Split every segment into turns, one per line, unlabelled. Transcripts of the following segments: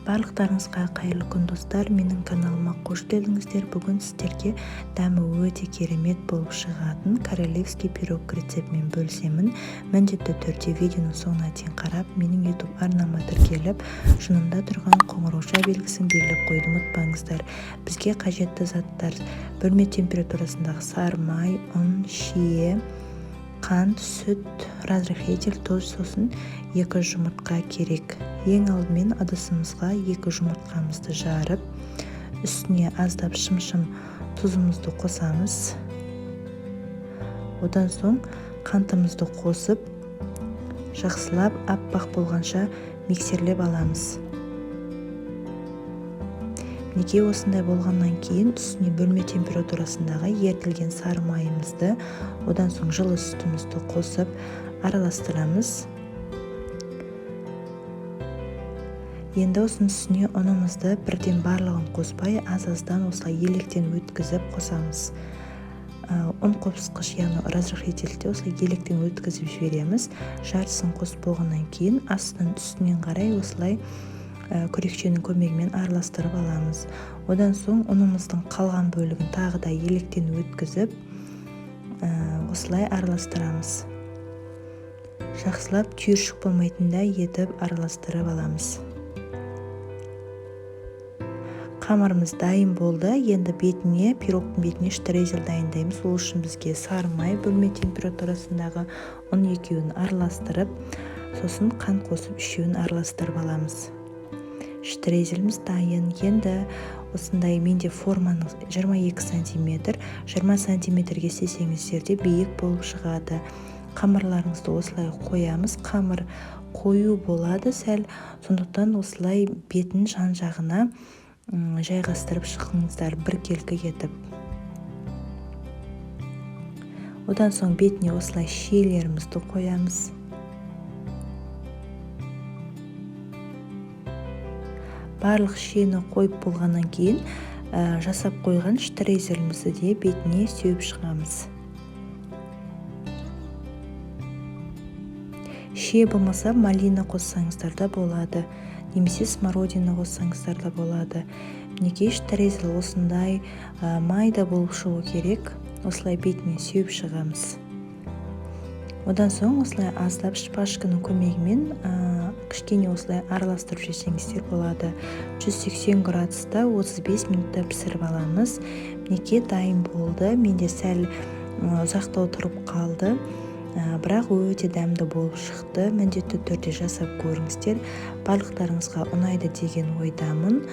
Барлықтарыңызға қайырлы күн достар, менің каналыма қош келдіңіздер. Бүгін сіздерге дәмі өте керемет болып шығатын королевский пирог рецептімен бөлісемін. Міндетті түрде видеоның соңына дейін қарап, менің YouTube арнама тіркеліп, жанында тұрған қоңырауша белгісін белгілеп қойды ұмытпаңыздар. Бізге қажетті заттар: бөлме температурасындағы сары май, ұн, шие, қант, сүт, разрыхлитель, тұз, сосын 2 жұмыртқа керек. Ең алдымен ыдысымызға 2 жұмыртқамызды жарып, үстіне аздап шым-шым тұзымызды қосамыз. Одан соң қантымызды қосып, жақсылап аппақ болғанша миксерлеп аламыз. Неге осындай болғаннан кейін үстіне бөлме температурасындағы ерітілген сары майымызды, одан соң жылы сүтімізді қосып араластырамыз. Енді осының үстіне ұнымызды бірден барлығын қоспай, аз-аздан осылай електен өткізіп қосамыз. Ұн қопсытқыш, яғни разрыхлительде осылай електен өткізіп жібереміз. Жартысын қосып болғаннан кейін астынан үстінен қарай осылай күрекшенің көмегімен араластырып аламыз. Одан соң ұнымыздың қалған бөлігін тағы да електен өткізіп осылай араластырамыз. Жақсылап түйіршік болмайтындай етіп араластырып аламыз. Қамырымыз дайын болды. Енді бетіне, пирогтың бетіне штрезель дайындаймыз. Ол үшін бізге сары май, бөлме температурасындағы ұн екеуін араластырып, сосын қант қосып үшеуін араластырып аламыз. Штрезеліміз дайын. Енді осындай менде форманың 22 см, 20 см сесеңіздер де биік болып шығады. Қамырларыңызды осылай қоямыз. Қамыр қою болады сәл, сондықтан осылай бетін жан-жағына жайғастырып шығыңыздар біркелкі етіп. Одан соң бетіне осылай шиелерімізді қоямыз. Барлық шиені қойып болғаннан кейін жасап қойған штрезелімізді де бетіне сеуіп шығамыз. Шие болмаса малина қоссаңыздар да болады, немесе смородина қоссаңыздар да болады. Неге штрезел осындай майда болып шығу керек, осылай бетіне сеуіп шығамыз. Одан соң осылай аздап шпажканың көмегімен кішкене осылай араластырып жесеңіздер болады. 180 градуста 35 минутта пісіріп аламыз. Неге дайын болды. Менде сәл ұзақтау тұрып қалды, бірақ өте дәмді болып шықты. Міндетті түрде жасап көріңіздер. Барлықтарыңызға ұнайды деген ойдамын.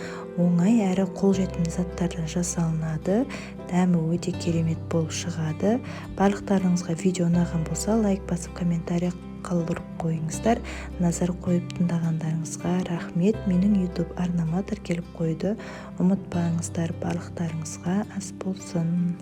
Оңай әрі қолжетімді заттардан жасалынады. Дәмі өте керемет болып шығады. Барлықтарыңызға видео ұнаған болса, лайк басып, комментарий қалдырып қойыңыздар. Назар қойып тыңдағандарыңызға рахмет. Менің YouTube арнама тіркеліп қойды. Ұмытпаңыздар, барлықтарыңызға ас болсын.